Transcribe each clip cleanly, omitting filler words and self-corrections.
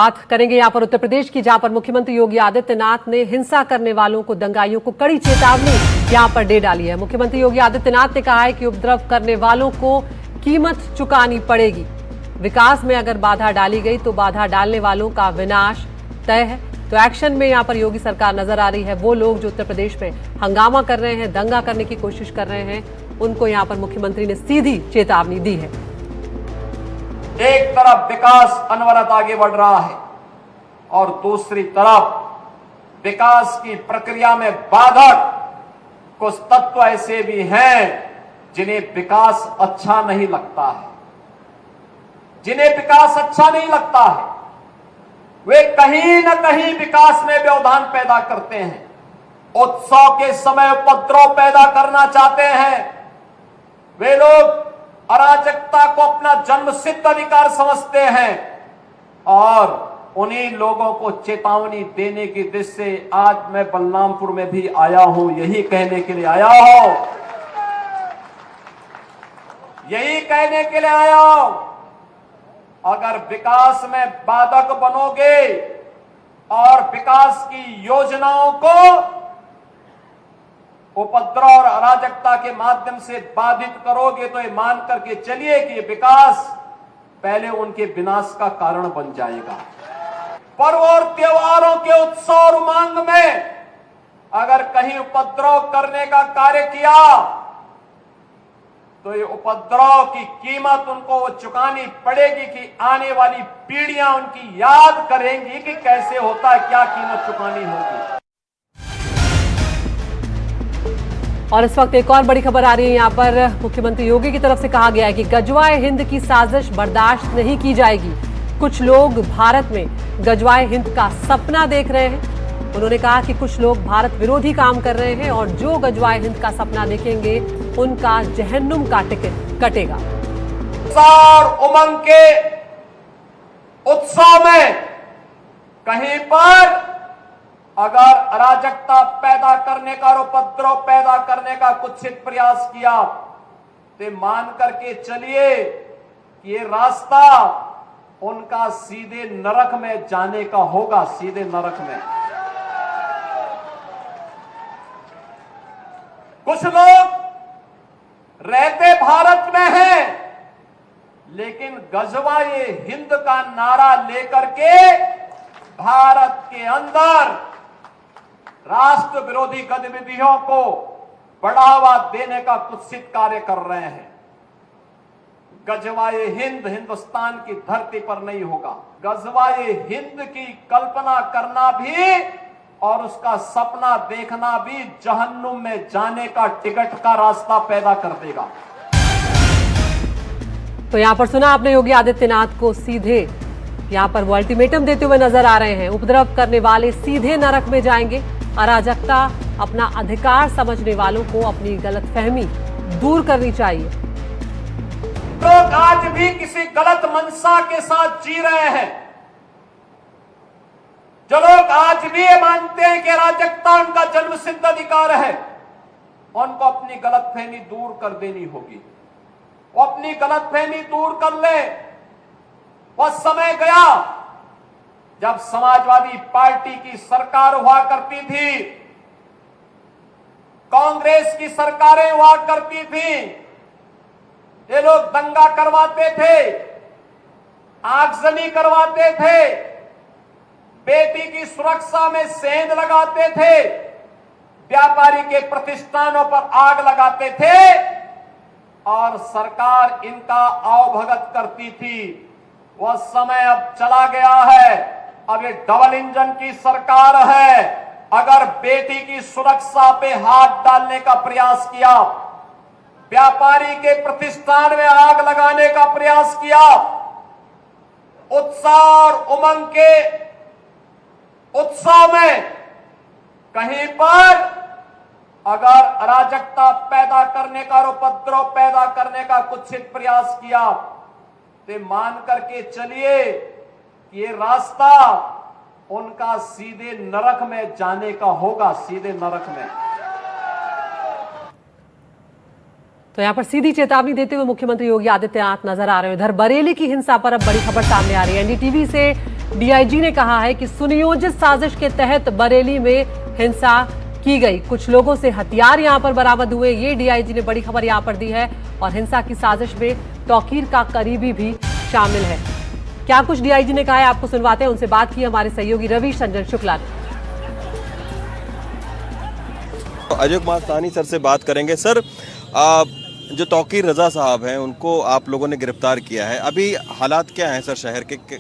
बात करेंगे यहाँ पर उत्तर प्रदेश की, जहां पर मुख्यमंत्री योगी आदित्यनाथ ने हिंसा करने वालों को, दंगाइयों को कड़ी चेतावनी यहाँ पर दे डाली है। मुख्यमंत्री योगी आदित्यनाथ ने कहा है कि उपद्रव करने वालों को कीमत चुकानी पड़ेगी। विकास में अगर बाधा डाली गई तो बाधा डालने वालों का विनाश तय है। तो एक्शन में यहाँ पर योगी सरकार नजर आ रही है। वो लोग जो उत्तर प्रदेश में हंगामा कर रहे हैं, दंगा करने की कोशिश कर रहे हैं, उनको यहाँ पर मुख्यमंत्री ने सीधी चेतावनी दी है। एक तरफ विकास अनवरत आगे बढ़ रहा है और दूसरी तरफ विकास की प्रक्रिया में बाधक कुछ तत्व ऐसे भी हैं जिन्हें विकास अच्छा नहीं लगता है। जिन्हें विकास अच्छा नहीं लगता है वे कहीं न कहीं विकास में व्यवधान पैदा करते हैं। उत्सव के समय उपद्रव पैदा करना चाहते हैं। वे लोग अराजकता को अपना जन्मसिद्ध अधिकार समझते हैं और उन्हीं लोगों को चेतावनी देने की दृष्टि से आज मैं बलरामपुर में भी आया हूं। यही कहने के लिए आया हूं, यही कहने के लिए आया हूं। अगर विकास में बाधक बनोगे और विकास की योजनाओं को उपद्रव और अराजकता के माध्यम से बाधित करोगे तो ये मान करके चलिए कि ये विकास पहले उनके विनाश का कारण बन जाएगा। पर्व और त्योहारों के उत्सव और उमंग में अगर कहीं उपद्रव करने का कार्य किया तो ये उपद्रव की कीमत उनको चुकानी पड़ेगी कि आने वाली पीढ़ियां उनकी याद करेंगी कि कैसे होता है, क्या कीमत चुकानी होगी। और इस वक्त एक और बड़ी खबर आ रही है। यहाँ पर मुख्यमंत्री योगी की तरफ से कहा गया है कि गजवाए हिंद की साजिश बर्दाश्त नहीं की जाएगी। कुछ लोग भारत में गजवाए हिंद का सपना देख रहे हैं। उन्होंने कहा कि कुछ लोग भारत विरोधी काम कर रहे हैं और जो गजवाए हिंद का सपना देखेंगे उनका जहन्नुम का टिकट कटेगा। उमंग के उत्सव में कहीं पर अगर अराजकता पैदा करने का और उपद्रव पैदा करने का कुत्सित प्रयास किया तो मान करके चलिए कि ये रास्ता उनका सीधे नरक में जाने का होगा, सीधे नरक में। कुछ लोग रहते भारत में हैं लेकिन गजवाए हिंद का नारा लेकर के भारत के अंदर राष्ट्र विरोधी गतिविधियों को बढ़ावा देने का कुत्सित कार्य कर रहे हैं। गजवाए हिंद हिंदुस्तान की धरती पर नहीं होगा। गजवाए हिंद की कल्पना करना भी और उसका सपना देखना भी जहन्नुम में जाने का टिकट का रास्ता पैदा कर देगा। तो यहां पर सुना आपने योगी आदित्यनाथ को, सीधे यहां पर वो अल्टीमेटम देते हुए नजर आ रहे हैं। उपद्रव करने वाले सीधे नरक में जाएंगे। अराजकता अपना अधिकार समझने वालों को अपनी गलतफहमी दूर करनी चाहिए। लोग आज भी किसी गलत मंशा के साथ जी रहे हैं। जो लोग आज भी ये मानते हैं कि अराजकता उनका जन्मसिद्ध अधिकार है, उनको अपनी गलतफहमी दूर कर देनी होगी। वो अपनी गलतफहमी दूर कर ले। वह समय गया जब समाजवादी पार्टी की सरकार हुआ करती थी, कांग्रेस की सरकारें हुआ करती थी। ये लोग दंगा करवाते थे, आगजनी करवाते थे, बेटी की सुरक्षा में सेंध लगाते थे, व्यापारी के प्रतिष्ठानों पर आग लगाते थे और सरकार इनका आवभगत करती थी। वह समय अब चला गया है। अब ये डबल इंजन की सरकार है। अगर बेटी की सुरक्षा पे हाथ डालने का प्रयास किया, व्यापारी के प्रतिष्ठान में आग लगाने का प्रयास किया, उत्साह और उमंग के उत्सव में कहीं पर अगर अराजकता पैदा करने का और उपद्रव पैदा करने का कुत्सित प्रयास किया तो मान करके चलिए कि ये रास्ता उनका सीधे नरक में जाने का होगा, सीधे नरक में। तो यहाँ पर सीधी चेतावनी देते हुए मुख्यमंत्री योगी आदित्यनाथ नजर आ रहे हैं। उधर बरेली की हिंसा पर अब बड़ी खबर सामने आ रही है। एनडीटीवी से डीआईजी ने कहा है कि सुनियोजित साजिश के तहत बरेली में हिंसा की गई। कुछ लोगों से हथियार यहां पर बरामद हुए, ये डीआईजी ने बड़ी खबर यहां पर दी है। और हिंसा की साजिश में तौकीर का करीबी भी शामिल है। क्या कुछ डीआईजी ने कहा है आपको सुनवाते हैं। उनसे बात की हमारे सहयोगी रवि रंजन शुक्ला ने। अजय कुमार साहनी सर से बात करेंगे। सर, जो तौकीर रजा साहब हैं उनको आप लोगों ने गिरफ्तार किया है, अभी हालात क्या हैं सर शहर के?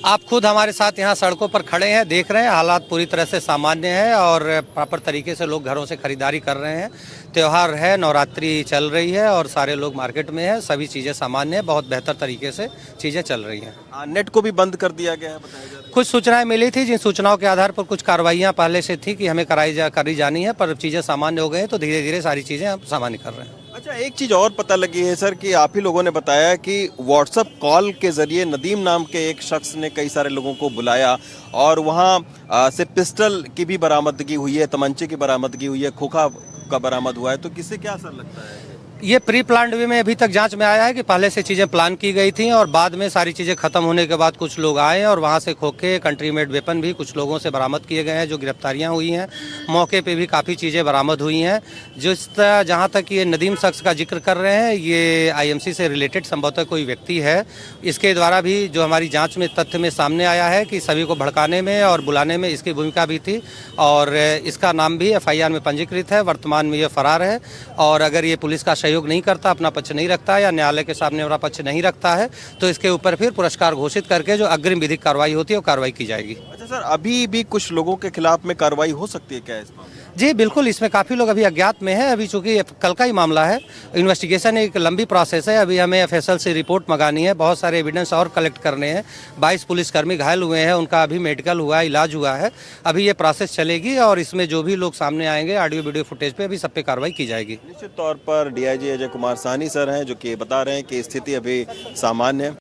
आप खुद हमारे साथ यहाँ सड़कों पर खड़े हैं, देख रहे हैं, हालात पूरी तरह से सामान्य है और प्रॉपर तरीके से लोग घरों से खरीदारी कर रहे हैं। त्यौहार है, नवरात्रि चल रही है और सारे लोग मार्केट में हैं, सभी चीज़ें सामान्य है, बहुत बेहतर तरीके से चीज़ें चल रही हैं। नेट को भी बंद कर दिया गया है बताया जा रहा है। कुछ सूचनाएं मिली थी, जिन सूचनाओं के आधार पर कुछ कार्रवाइयाँ पहले से थी कि हमें करी जानी है, पर चीज़ें सामान्य हो गई हैं तो धीरे धीरे सारी चीज़ें हम सामान्य कर रहे हैं। अच्छा, एक चीज़ और पता लगी है सर कि आप ही लोगों ने बताया कि व्हाट्सएप कॉल के जरिए नदीम नाम के एक शख्स ने कई सारे लोगों को बुलाया और वहाँ से पिस्टल की भी बरामदगी हुई है, तमंचे की बरामदगी हुई है, खोखा का बरामद हुआ है। तो किससे क्या असर लगता है? ये प्री प्लान्ड वे में अभी तक जांच में आया है कि पहले से चीज़ें प्लान की गई थी और बाद में सारी चीज़ें खत्म होने के बाद कुछ लोग आए और वहां से खोखे, कंट्री मेड वेपन भी कुछ लोगों से बरामद किए गए हैं। जो गिरफ्तारियां हुई हैं, मौके पे भी काफ़ी चीज़ें बरामद हुई हैं। जहां तक ये नदीम शख्स का जिक्र कर रहे हैं, ये आईएमसी से रिलेटेड संभवतः कोई व्यक्ति है। इसके द्वारा भी जो हमारी जाँच में तथ्य में सामने आया है कि सभी को भड़काने में और बुलाने में इसकी भूमिका भी थी और इसका नाम भी FIR में पंजीकृत है। वर्तमान में ये फरार है और अगर ये पुलिस का सहयोग नहीं करता, अपना पक्ष नहीं रखता है या न्यायालय के सामने अपना पक्ष नहीं रखता है तो इसके ऊपर फिर पुरस्कार घोषित करके जो अग्रिम विधिक कार्रवाई होती है वो कार्रवाई की जाएगी। अच्छा सर, अभी भी कुछ लोगों के खिलाफ में कार्रवाई हो सकती है क्या इस मामले में? जी बिल्कुल, इसमें काफ़ी लोग अभी अज्ञात में हैं। अभी चूंकि कल का ही मामला है, इन्वेस्टिगेशन एक लंबी प्रोसेस है। अभी हमें FSL से रिपोर्ट मंगानी है, बहुत सारे एविडेंस और कलेक्ट करने हैं। 22 पुलिसकर्मी घायल हुए हैं, उनका अभी मेडिकल हुआ है, इलाज हुआ है। अभी ये प्रोसेस चलेगी और इसमें जो भी लोग सामने आएंगे ऑडियो वीडियो फुटेज पे अभी सब पे कार्रवाई की जाएगी। निश्चित तौर पर डीआईजी अजय कुमार साहनी सर हैं जो कि बता रहे हैं कि स्थिति अभी सामान्य है।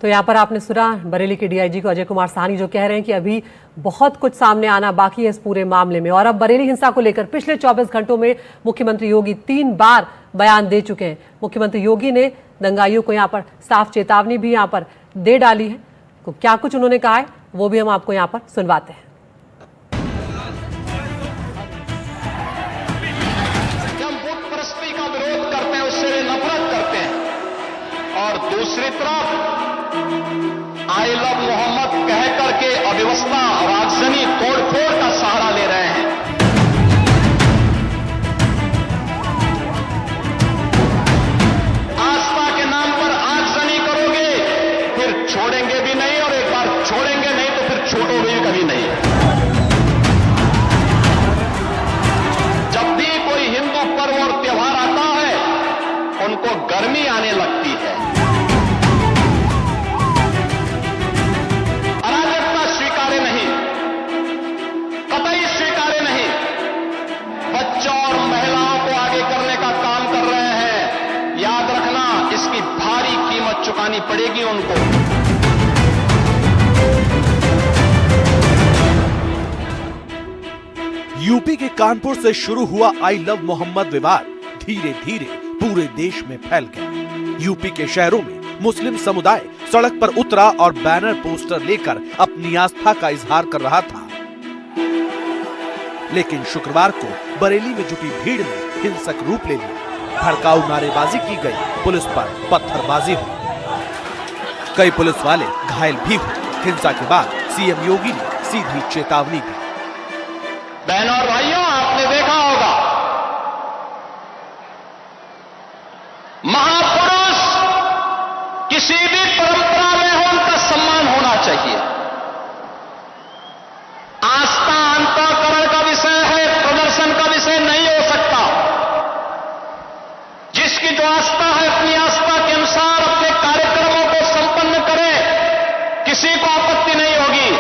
तो यहाँ पर आपने सुना बरेली के डीआईजी को अजय कुमार साहनी जो कह रहे हैं कि अभी बहुत कुछ सामने आना बाकी है इस पूरे मामले में। और अब बरेली हिंसा को लेकर पिछले 24 घंटों में मुख्यमंत्री योगी 3 बार बयान दे चुके हैं। मुख्यमंत्री योगी ने दंगाइयों को यहाँ पर साफ चेतावनी भी यहाँ पर दे डाली है। तो क्या कुछ उन्होंने कहा है वो भी हम आपको यहाँ पर सुनवाते हैं। जब बुत परस्ती का विरोध करते हैं, उससे नफरत करते हैं और दूसरी तरफ आई लव मोहम्मद कह करके अव्यवस्था और आगजनी तोड़फोड़ का सहारा ले रहे हैं। आस्था के नाम पर आगजनी करोगे फिर छोड़ेंगे भी नहीं और एक बार छोड़ेंगे नहीं तो फिर छोड़ोगे भी कभी नहीं। जब भी कोई हिंदू पर्व और त्योहार आता है उनको गर्मी आने लगती है। इसकी भारी कीमत चुकानी पड़ेगी उनको। यूपी के कानपुर से शुरू हुआ आई लव मोहम्मद विवाद धीरे धीरे पूरे देश में फैल गया। यूपी के शहरों में मुस्लिम समुदाय सड़क पर उतरा और बैनर पोस्टर लेकर अपनी आस्था का इजहार कर रहा था। लेकिन शुक्रवार को बरेली में जुटी भीड़ ने हिंसक रूप ले लिया। भड़काऊ नारेबाजी की गई, पुलिस पर पत्थरबाजी हुई, कई पुलिस वाले घायल भी हुए। हिंसा के बाद सीएम योगी ने सीधी चेतावनी दी। बहनों और भाइयों, आपने देखा होगा महापुरुष किसी भी परंपरा में हो उनका सम्मान होना चाहिए। आस्था अंतःकरण का विषय है, प्रदर्शन का विषय नहीं हो सकता। जिसकी जो आस्था है अपनी आस्था के अनुसार अपने कार्यक्रमों को संपन्न करे, किसी को आपत्ति नहीं होगी।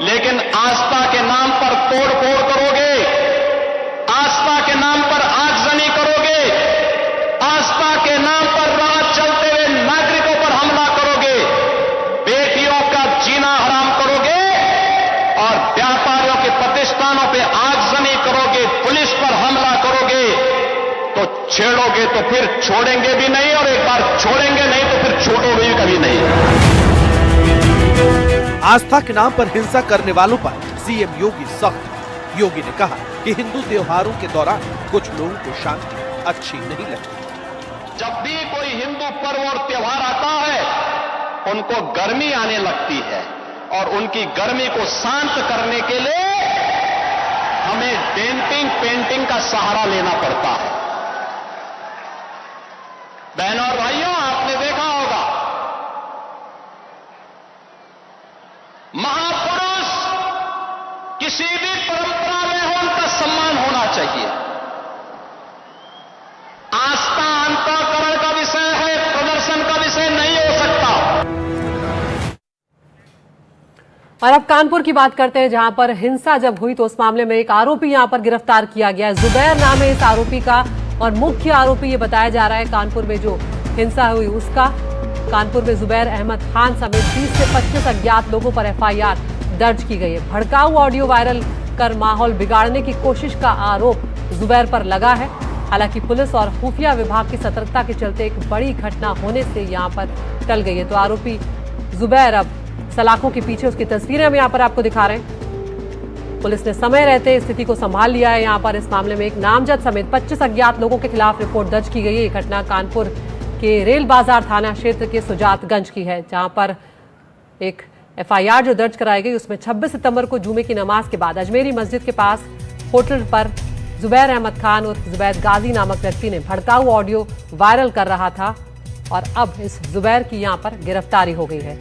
लेकिन आस्था के नाम पर तोड़फोड़ करोगे, आस्था के नाम पर आगजनी करोगे, आस्था के नाम पर राह चलते हुए नागरिकों पर हमला करोगे, बेटियों का जीना हराम करोगे और व्यापारियों के प्रतिष्ठानों पे आगजनी करोगे, पुलिस पर हमला करोगे, तो छेड़ोगे तो फिर छोड़ेंगे भी नहीं और एक बार छोड़ेंगे नहीं तो फिर छोड़ोगे भी कभी नहीं। आस्था के नाम पर हिंसा करने वालों पर सीएम योगी सख्त। योगी ने कहा कि हिंदू त्योहारों के दौरान कुछ लोगों को शांति अच्छी नहीं लगती। जब भी कोई हिंदू पर्व और त्योहार आता है उनको गर्मी आने लगती है और उनकी गर्मी को शांत करने के लिए हमें पेंटिंग का सहारा लेना पड़ता है। बहनों और भाइयों, आपने देखा होगा महापुरुष किसी भी परंपरा में हो उनका सम्मान होना चाहिए। आस्था अंतःकरण का विषय है, प्रदर्शन का विषय नहीं हो सकता। और अब कानपुर की बात करते हैं, जहां पर हिंसा जब हुई तो उस मामले में एक आरोपी यहां पर गिरफ्तार किया गया है। जुबैर नाम है इस आरोपी का और मुख्य आरोपी ये बताया जा रहा है कानपुर में जो हिंसा हुई उसका। कानपुर में जुबैर अहमद खान समेत 30 से 25 अज्ञात लोगों पर एफआईआर दर्ज की गई है। भड़काऊ ऑडियो वायरल कर माहौल बिगाड़ने की कोशिश का आरोप जुबैर पर लगा है। हालांकि पुलिस और खुफिया विभाग की सतर्कता के चलते एक बड़ी घटना होने से यहां पर टल गई है। तो आरोपी जुबैर अब सलाखों के पीछे, उसकी तस्वीरें हम यहाँ पर आपको दिखा रहे हैं। पुलिस ने समय रहते स्थिति को संभाल लिया है। यहाँ पर इस मामले में एक नामजद समेत 25 अज्ञात लोगों के खिलाफ रिपोर्ट दर्ज की गई है। ये घटना कानपुर के रेल बाजार थाना क्षेत्र के सुजातगंज की है, जहां पर एक एफआईआर जो दर्ज कराई गई उसमें 26 सितंबर को जुमे की नमाज के बाद अजमेरी मस्जिद के पास होटल पर जुबैर अहमद खान और जुबैर गाजी नामक व्यक्ति ने भड़काऊ ऑडियो वायरल कर रहा था और अब इस जुबैर की यहाँ पर गिरफ्तारी हो गई है।